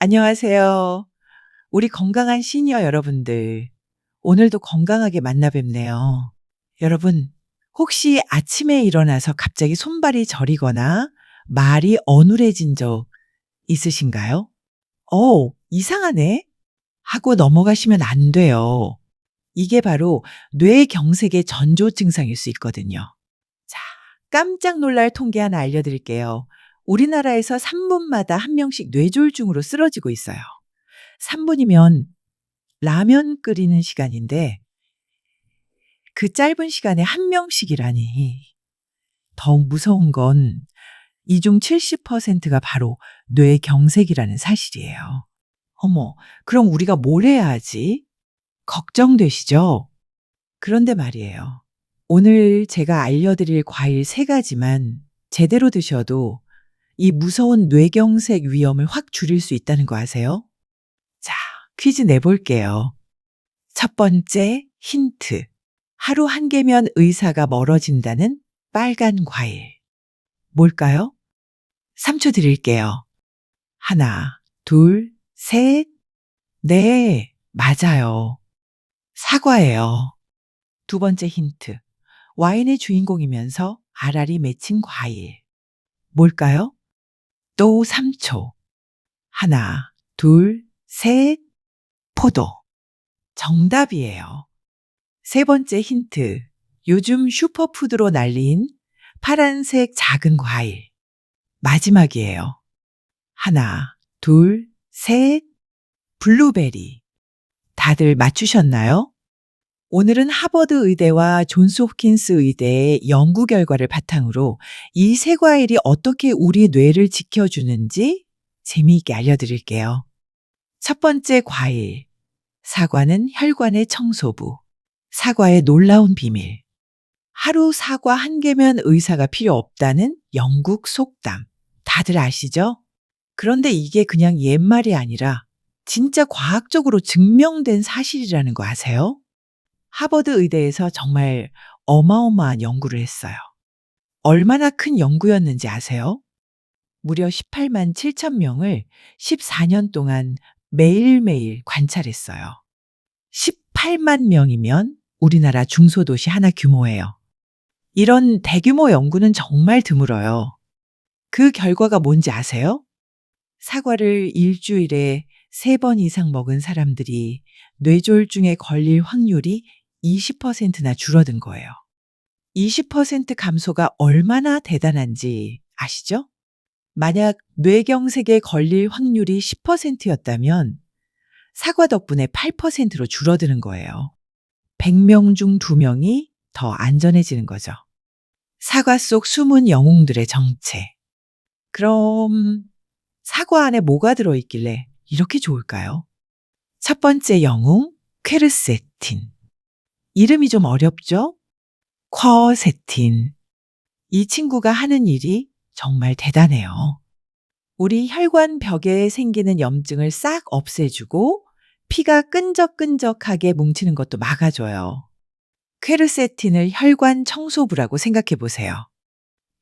안녕하세요. 우리 건강한 시니어 여러분들, 오늘도 건강하게 만나 뵙네요. 여러분, 혹시 아침에 일어나서 갑자기 손발이 저리거나 말이 어눌해진 적 있으신가요? 이상하네? 하고 넘어가시면 안 돼요. 이게 바로 뇌경색의 전조 증상일 수 있거든요. 자, 깜짝 놀랄 통계 하나 알려드릴게요. 우리나라에서 3분마다 한 명씩 뇌졸중으로 쓰러지고 있어요. 3분이면 라면 끓이는 시간인데 그 짧은 시간에 한 명씩이라니. 더욱 무서운 건 이 중 70%가 바로 뇌경색이라는 사실이에요. 어머, 그럼 우리가 뭘 해야 하지? 걱정되시죠? 그런데 말이에요. 오늘 제가 알려드릴 과일 3가지만 제대로 드셔도 이 무서운 뇌경색 위험을 확 줄일 수 있다는 거 아세요? 자, 퀴즈 내볼게요. 첫 번째 힌트. 하루 한 개면 의사가 멀어진다는 빨간 과일. 뭘까요? 3초 드릴게요. 하나, 둘, 셋. 네, 맞아요. 사과예요. 두 번째 힌트. 와인의 주인공이면서 알알이 맺힌 과일. 뭘까요? 또 3초. 하나, 둘, 셋. 포도. 정답이에요. 세 번째 힌트. 요즘 슈퍼푸드로 날린 파란색 작은 과일. 마지막이에요. 하나, 둘, 셋. 블루베리. 다들 맞추셨나요? 오늘은 하버드 의대와 존스 홉킨스 의대의 연구 결과를 바탕으로 이 세 과일이 어떻게 우리 뇌를 지켜주는지 재미있게 알려드릴게요. 첫 번째 과일. 사과는 혈관의 청소부. 사과의 놀라운 비밀. 하루 사과 한 개면 의사가 필요 없다는 영국 속담. 다들 아시죠? 그런데 이게 그냥 옛말이 아니라 진짜 과학적으로 증명된 사실이라는 거 아세요? 하버드 의대에서 정말 어마어마한 연구를 했어요. 얼마나 큰 연구였는지 아세요? 무려 18만 7천 명을 14년 동안 매일매일 관찰했어요. 18만 명이면 우리나라 중소도시 하나 규모예요. 이런 대규모 연구는 정말 드물어요. 그 결과가 뭔지 아세요? 사과를 일주일에 3번 이상 먹은 사람들이 뇌졸중에 걸릴 확률이 20%나 줄어든 거예요. 20% 감소가 얼마나 대단한지 아시죠? 만약 뇌경색에 걸릴 확률이 10%였다면 사과 덕분에 8%로 줄어드는 거예요. 100명 중 2명이 더 안전해지는 거죠. 사과 속 숨은 영웅들의 정체. 그럼 사과 안에 뭐가 들어있길래 이렇게 좋을까요? 첫 번째 영웅, 퀘르세틴. 이름이 좀 어렵죠? 쿼세틴. 이 친구가 하는 일이 정말 대단해요. 우리 혈관 벽에 생기는 염증을 싹 없애주고 피가 끈적끈적하게 뭉치는 것도 막아줘요. 퀘르세틴을 혈관 청소부라고 생각해 보세요.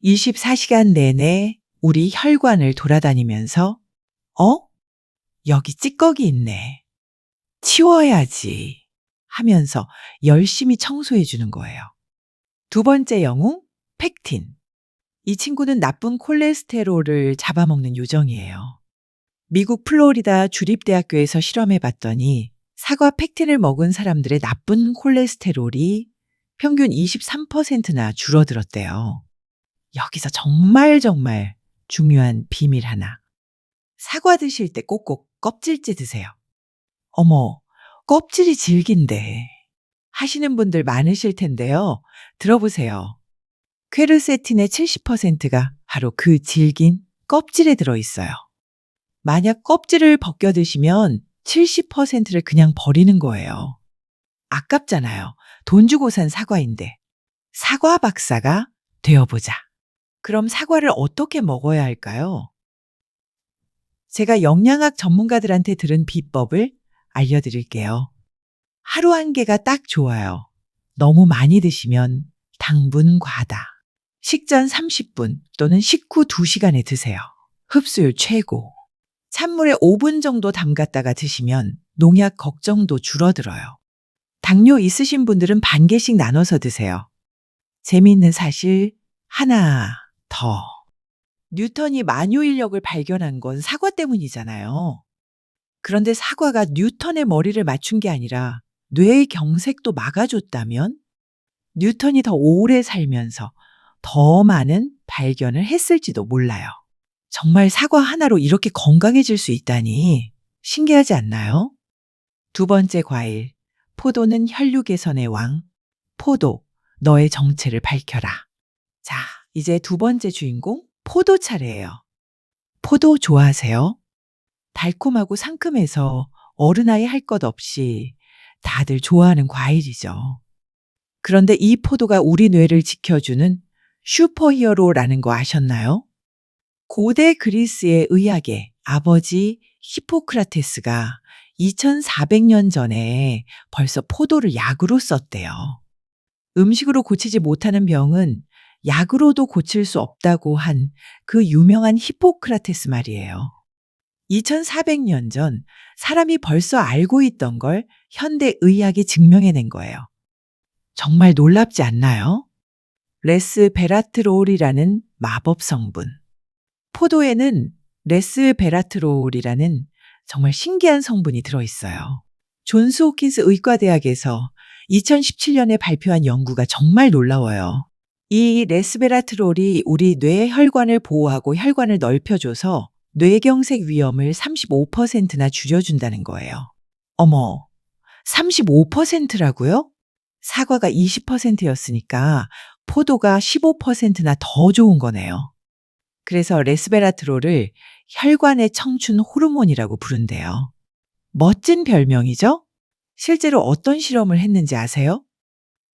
24시간 내내 우리 혈관을 돌아다니면서 여기 찌꺼기 있네. 치워야지 하면서 열심히 청소해 주는 거예요. 두 번째 영웅, 펙틴. 이 친구는 나쁜 콜레스테롤을 잡아먹는 요정이에요. 미국 플로리다 주립대학교에서 실험해 봤더니 사과 펙틴을 먹은 사람들의 나쁜 콜레스테롤이 평균 23%나 줄어들었대요. 여기서 정말 중요한 비밀 하나. 사과 드실 때 꼭꼭 껍질째 드세요. 어머, 껍질이 질긴데 하시는 분들 많으실 텐데요. 들어보세요. 퀘르세틴의 70%가 바로 그 질긴 껍질에 들어있어요. 만약 껍질을 벗겨 드시면 70%를 그냥 버리는 거예요. 아깝잖아요. 돈 주고 산 사과인데. 사과 박사가 되어보자. 그럼 사과를 어떻게 먹어야 할까요? 제가 영양학 전문가들한테 들은 비법을 알려드릴게요. 하루 한 개가 딱 좋아요. 너무 많이 드시면 당분 과다. 식전 30분 또는 식후 2시간에 드세요. 흡수율 최고. 찬물에 5분 정도 담갔다가 드시면 농약 걱정도 줄어들어요. 당뇨 있으신 분들은 반 개씩 나눠서 드세요. 재미있는 사실 하나 더. 뉴턴이 만유인력을 발견한 건 사과 때문이잖아요. 그런데 사과가 뉴턴의 머리를 맞춘 게 아니라 뇌의 경색도 막아줬다면 뉴턴이 더 오래 살면서 더 많은 발견을 했을지도 몰라요. 정말 사과 하나로 이렇게 건강해질 수 있다니 신기하지 않나요? 두 번째 과일. 포도는 혈류 개선의 왕. 포도, 너의 정체를 밝혀라. 자, 이제 두 번째 주인공, 포도 차례예요. 포도 좋아하세요? 달콤하고 상큼해서 어른아이 할 것 없이 다들 좋아하는 과일이죠. 그런데 이 포도가 우리 뇌를 지켜주는 슈퍼히어로라는 거 아셨나요? 고대 그리스의 의학의 아버지 히포크라테스가 2400년 전에 벌써 포도를 약으로 썼대요. 음식으로 고치지 못하는 병은 약으로도 고칠 수 없다고 한 그 유명한 히포크라테스 말이에요. 2400년 전 사람이 벌써 알고 있던 걸 현대 의학이 증명해낸 거예요. 정말 놀랍지 않나요? 레스베라트롤이라는 마법 성분. 포도에는 레스베라트롤이라는 정말 신기한 성분이 들어있어요. 존스 호킨스 의과대학에서 2017년에 발표한 연구가 정말 놀라워요. 이 레스베라트롤이 우리 뇌 혈관을 보호하고 혈관을 넓혀줘서 뇌경색 위험을 35%나 줄여준다는 거예요. 어머, 35%라고요? 사과가 20%였으니까 포도가 15%나 더 좋은 거네요. 그래서 레스베라트롤을 혈관의 청춘 호르몬이라고 부른대요. 멋진 별명이죠? 실제로 어떤 실험을 했는지 아세요?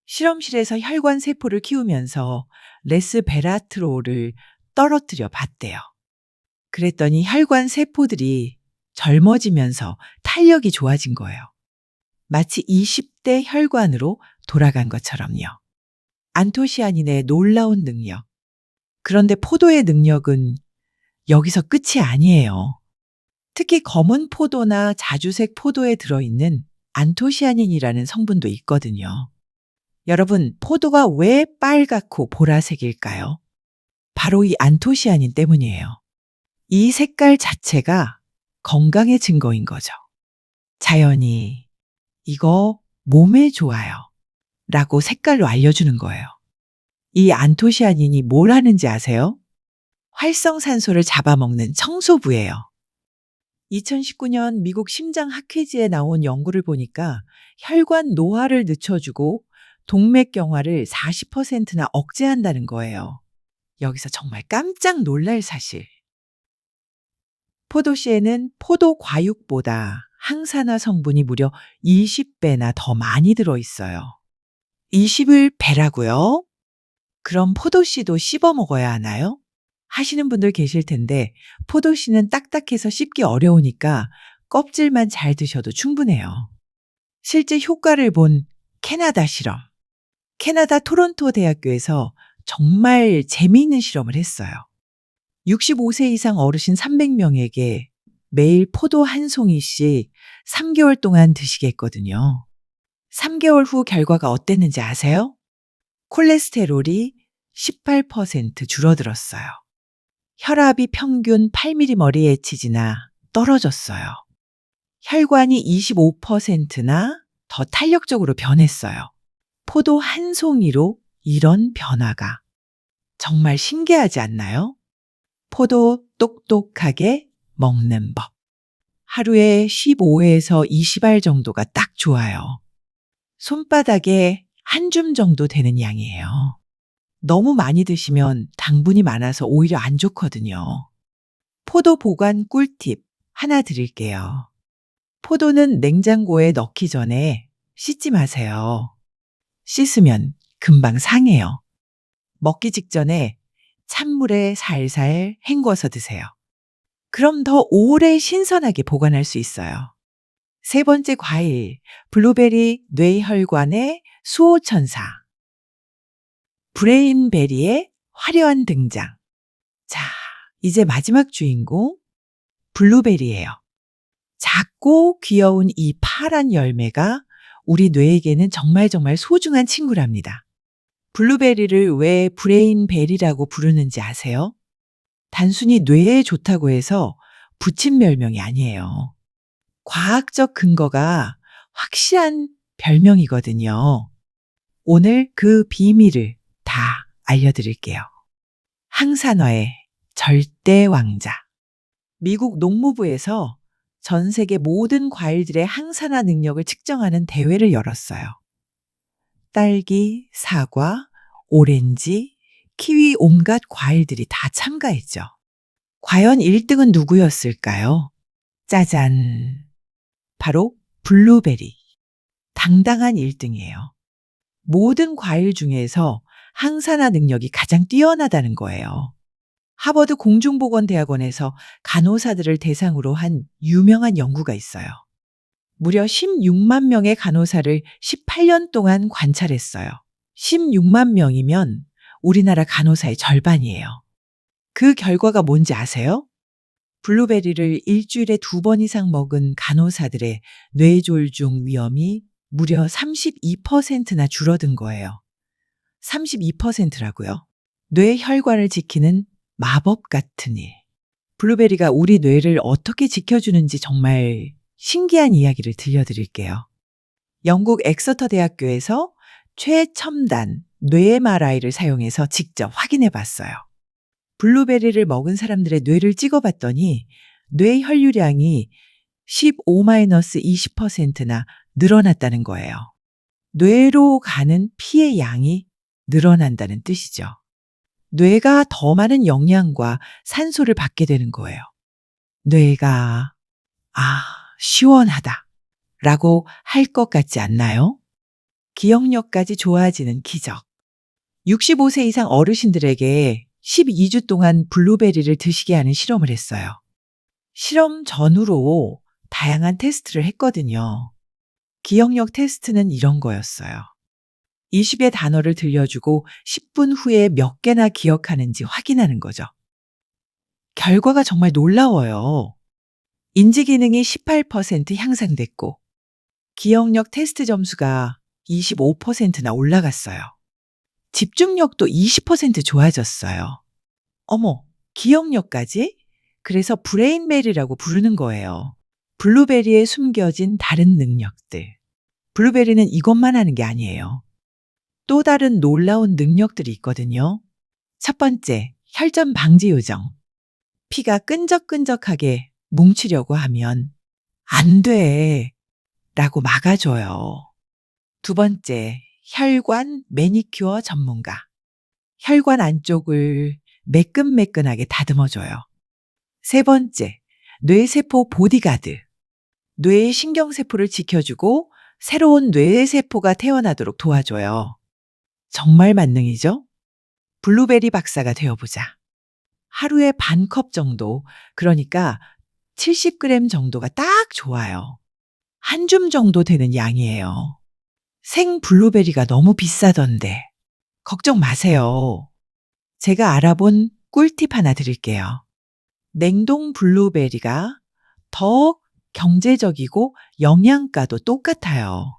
실험실에서 혈관 세포를 키우면서 레스베라트롤을 떨어뜨려 봤대요. 그랬더니 혈관 세포들이 젊어지면서 탄력이 좋아진 거예요. 마치 20대 혈관으로 돌아간 것처럼요. 안토시아닌의 놀라운 능력. 그런데 포도의 능력은 여기서 끝이 아니에요. 특히 검은 포도나 자주색 포도에 들어있는 안토시아닌이라는 성분도 있거든요. 여러분, 포도가 왜 빨갛고 보라색일까요? 바로 이 안토시아닌 때문이에요. 이 색깔 자체가 건강의 증거인 거죠. 자연이 이거 몸에 좋아요 라고 색깔로 알려주는 거예요. 이 안토시아닌이 뭘 하는지 아세요? 활성산소를 잡아먹는 청소부예요. 2019년 미국 심장학회지에 나온 연구를 보니까 혈관 노화를 늦춰주고 동맥경화를 40%나 억제한다는 거예요. 여기서 정말 깜짝 놀랄 사실. 포도씨에는 포도 과육보다 항산화 성분이 무려 20배나 더 많이 들어있어요. 21배라고요? 그럼 포도씨도 씹어 먹어야 하나요? 하시는 분들 계실 텐데 포도씨는 딱딱해서 씹기 어려우니까 껍질만 잘 드셔도 충분해요. 실제 효과를 본 캐나다 실험. 캐나다 토론토 대학교에서 정말 재미있는 실험을 했어요. 65세 이상 어르신 300명에게 매일 포도 한 송이씩 3개월 동안 드시게 했거든요. 3개월 후 결과가 어땠는지 아세요? 콜레스테롤이 18% 줄어들었어요. 혈압이 평균 8mm머리에 치지나 떨어졌어요. 혈관이 25%나 더 탄력적으로 변했어요. 포도 한 송이로 이런 변화가. 정말 신기하지 않나요? 포도 똑똑하게 먹는 법. 하루에 15에서 20알 정도가 딱 좋아요. 손바닥에 한 줌 정도 되는 양이에요. 너무 많이 드시면 당분이 많아서 오히려 안 좋거든요. 포도 보관 꿀팁 하나 드릴게요. 포도는 냉장고에 넣기 전에 씻지 마세요. 씻으면 금방 상해요. 먹기 직전에 찬물에 살살 헹궈서 드세요. 그럼 더 오래 신선하게 보관할 수 있어요. 세 번째 과일, 블루베리 뇌혈관의 수호천사. 브레인베리의 화려한 등장. 자, 이제 마지막 주인공, 블루베리예요. 작고 귀여운 이 파란 열매가 우리 뇌에게는 정말 정말 소중한 친구랍니다. 블루베리를 왜 브레인베리라고 부르는지 아세요? 단순히 뇌에 좋다고 해서 붙인 별명이 아니에요. 과학적 근거가 확실한 별명이거든요. 오늘 그 비밀을 다 알려드릴게요. 항산화의 절대 왕자. 미국 농무부에서 전 세계 모든 과일들의 항산화 능력을 측정하는 대회를 열었어요. 딸기, 사과, 오렌지, 키위 온갖 과일들이 다 참가했죠. 과연 1등은 누구였을까요? 짜잔. 바로 블루베리. 당당한 1등이에요. 모든 과일 중에서 항산화 능력이 가장 뛰어나다는 거예요. 하버드 공중보건대학원에서 간호사들을 대상으로 한 유명한 연구가 있어요. 무려 16만 명의 간호사를 18년 동안 관찰했어요. 16만 명이면 우리나라 간호사의 절반이에요. 그 결과가 뭔지 아세요? 블루베리를 일주일에 2번 이상 먹은 간호사들의 뇌졸중 위험이 무려 32%나 줄어든 거예요. 32%라고요. 뇌 혈관을 지키는 마법 같은 일. 블루베리가 우리 뇌를 어떻게 지켜주는지 정말 신기한 이야기를 들려드릴게요. 영국 엑서터 대학교에서 최첨단 뇌 MRI를 사용해서 직접 확인해 봤어요. 블루베리를 먹은 사람들의 뇌를 찍어봤더니 뇌 혈류량이 15-20%나 늘어났다는 거예요. 뇌로 가는 피의 양이 늘어난다는 뜻이죠. 뇌가 더 많은 영양과 산소를 받게 되는 거예요. 뇌가 시원하다 라고 할 것 같지 않나요? 기억력까지 좋아지는 기적. 65세 이상 어르신들에게 12주 동안 블루베리를 드시게 하는 실험을 했어요. 실험 전후로 다양한 테스트를 했거든요. 기억력 테스트는 이런 거였어요. 20의 단어를 들려주고 10분 후에 몇 개나 기억하는지 확인하는 거죠. 결과가 정말 놀라워요. 인지 기능이 18% 향상됐고 기억력 테스트 점수가 25%나 올라갔어요. 집중력도 20% 좋아졌어요. 어머, 기억력까지? 그래서 브레인베리라고 부르는 거예요. 블루베리에 숨겨진 다른 능력들. 블루베리는 이것만 하는 게 아니에요. 또 다른 놀라운 능력들이 있거든요. 첫 번째, 혈전 방지 요정. 피가 끈적끈적하게 뭉치려고 하면 안 돼 라고 막아줘요. 두 번째, 혈관 매니큐어 전문가. 혈관 안쪽을 매끈매끈하게 다듬어줘요. 세 번째, 뇌세포 보디가드. 뇌의 신경세포를 지켜주고 새로운 뇌세포가 태어나도록 도와줘요. 정말 만능이죠? 블루베리 박사가 되어보자. 하루에 반 컵 정도, 그러니까 70g 정도가 딱 좋아요. 한 줌 정도 되는 양이에요. 생 블루베리가 너무 비싸던데 걱정 마세요. 제가 알아본 꿀팁 하나 드릴게요. 냉동 블루베리가 더 경제적이고 영양가도 똑같아요.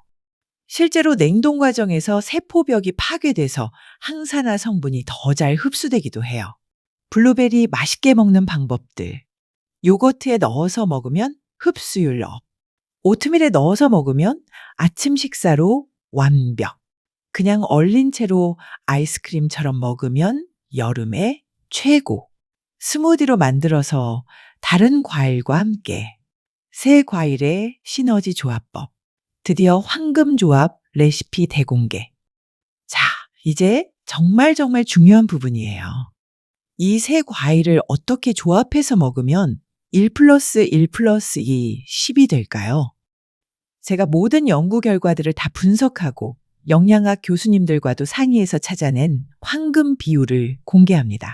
실제로 냉동 과정에서 세포벽이 파괴돼서 항산화 성분이 더 잘 흡수되기도 해요. 블루베리 맛있게 먹는 방법들. 요거트에 넣어서 먹으면 흡수율 업. 오트밀에 넣어서 먹으면 아침 식사로 완벽. 그냥 얼린 채로 아이스크림처럼 먹으면 여름에 최고. 스무디로 만들어서 다른 과일과 함께. 새 과일의 시너지 조합법. 드디어 황금 조합 레시피 대공개. 자, 이제 정말 중요한 부분이에요. 이 세 과일을 어떻게 조합해서 먹으면 1+1+2, 10이 될까요? 제가 모든 연구 결과들을 다 분석하고 영양학 교수님들과도 상의해서 찾아낸 황금 비율을 공개합니다.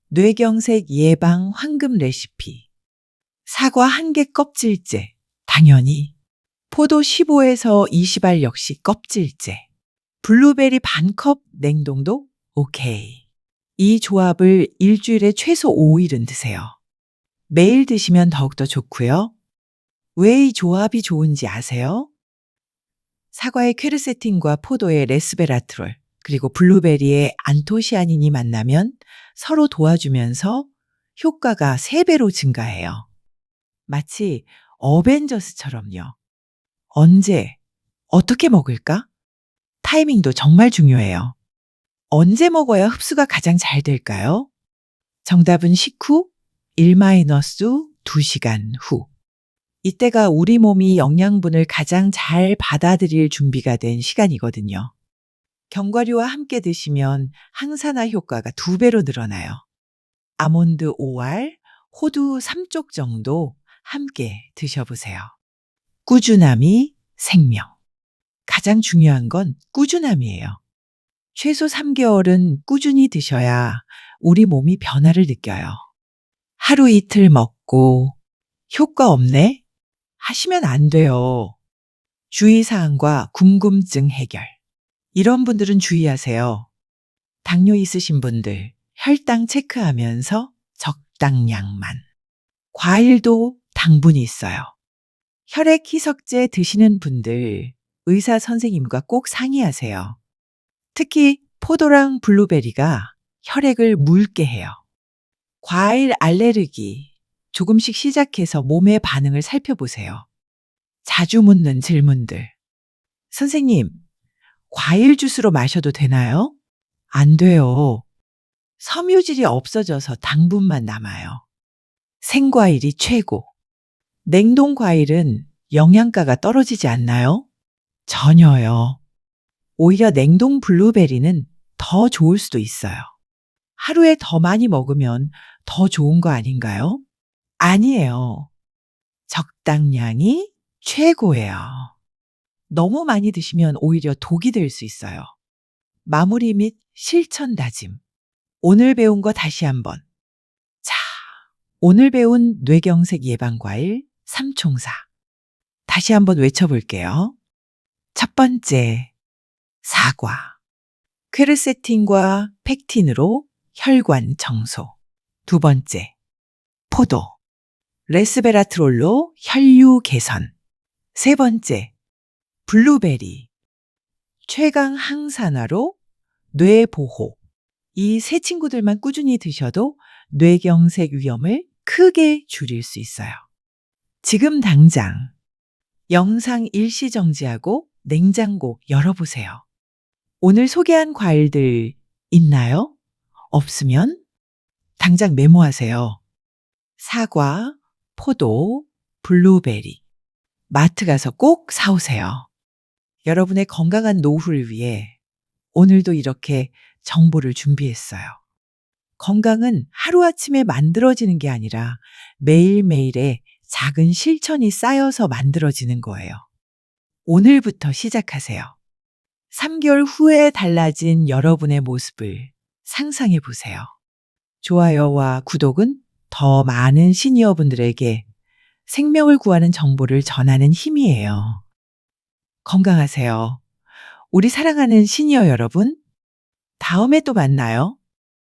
뇌경색 예방 황금 레시피. 사과 1개 껍질째, 당연히. 포도 15에서 20알 역시 껍질째. 블루베리 반컵 냉동도 오케이. 이 조합을 일주일에 최소 5일은 드세요. 매일 드시면 더욱더 좋고요. 왜 이 조합이 좋은지 아세요? 사과의 퀘르세틴과 포도의 레스베라트롤, 그리고 블루베리의 안토시아닌이 만나면 서로 도와주면서 효과가 3배로 증가해요. 마치 어벤져스처럼요. 언제, 어떻게 먹을까? 타이밍도 정말 중요해요. 언제 먹어야 흡수가 가장 잘 될까요? 정답은 식후 1-2시간 후. 이때가 우리 몸이 영양분을 가장 잘 받아들일 준비가 된 시간이거든요. 견과류와 함께 드시면 항산화 효과가 2배로 늘어나요. 아몬드 5알, 호두 3쪽 정도 함께 드셔보세요. 꾸준함이 생명. 가장 중요한 건 꾸준함이에요. 최소 3개월은 꾸준히 드셔야 우리 몸이 변화를 느껴요. 하루 이틀 먹고 효과 없네? 하시면 안 돼요. 주의사항과 궁금증 해결. 이런 분들은 주의하세요. 당뇨 있으신 분들 혈당 체크하면서 적당량만. 과일도 당분이 있어요. 혈액 희석제 드시는 분들 의사 선생님과 꼭 상의하세요. 특히 포도랑 블루베리가 혈액을 묽게 해요. 과일 알레르기 조금씩 시작해서 몸의 반응을 살펴보세요. 자주 묻는 질문들. 선생님, 과일 주스로 마셔도 되나요? 안 돼요. 섬유질이 없어져서 당분만 남아요. 생과일이 최고. 냉동 과일은 영양가가 떨어지지 않나요? 전혀요. 오히려 냉동 블루베리는 더 좋을 수도 있어요. 하루에 더 많이 먹으면 더 좋은 거 아닌가요? 아니에요. 적당량이 최고예요. 너무 많이 드시면 오히려 독이 될 수 있어요. 마무리 및 실천 다짐. 오늘 배운 거 다시 한번. 자, 오늘 배운 뇌경색 예방과일 3총사. 다시 한번 외쳐볼게요. 첫 번째, 사과. 퀘르세틴과 팩틴으로 혈관 정소. 두 번째, 포도. 레스베라트롤로 혈류 개선. 세 번째, 블루베리. 최강 항산화로 뇌 보호. 이 세 친구들만 꾸준히 드셔도 뇌경색 위험을 크게 줄일 수 있어요. 지금 당장 영상 일시 정지하고 냉장고 열어보세요. 오늘 소개한 과일들 있나요? 없으면 당장 메모하세요. 사과, 포도, 블루베리. 마트 가서 꼭 사오세요. 여러분의 건강한 노후를 위해 오늘도 이렇게 정보를 준비했어요. 건강은 하루아침에 만들어지는 게 아니라 매일매일의 작은 실천이 쌓여서 만들어지는 거예요. 오늘부터 시작하세요. 3개월 후에 달라진 여러분의 모습을 상상해 보세요. 좋아요와 구독은 더 많은 시니어분들에게 생명을 구하는 정보를 전하는 힘이에요. 건강하세요. 우리 사랑하는 시니어 여러분, 다음에 또 만나요.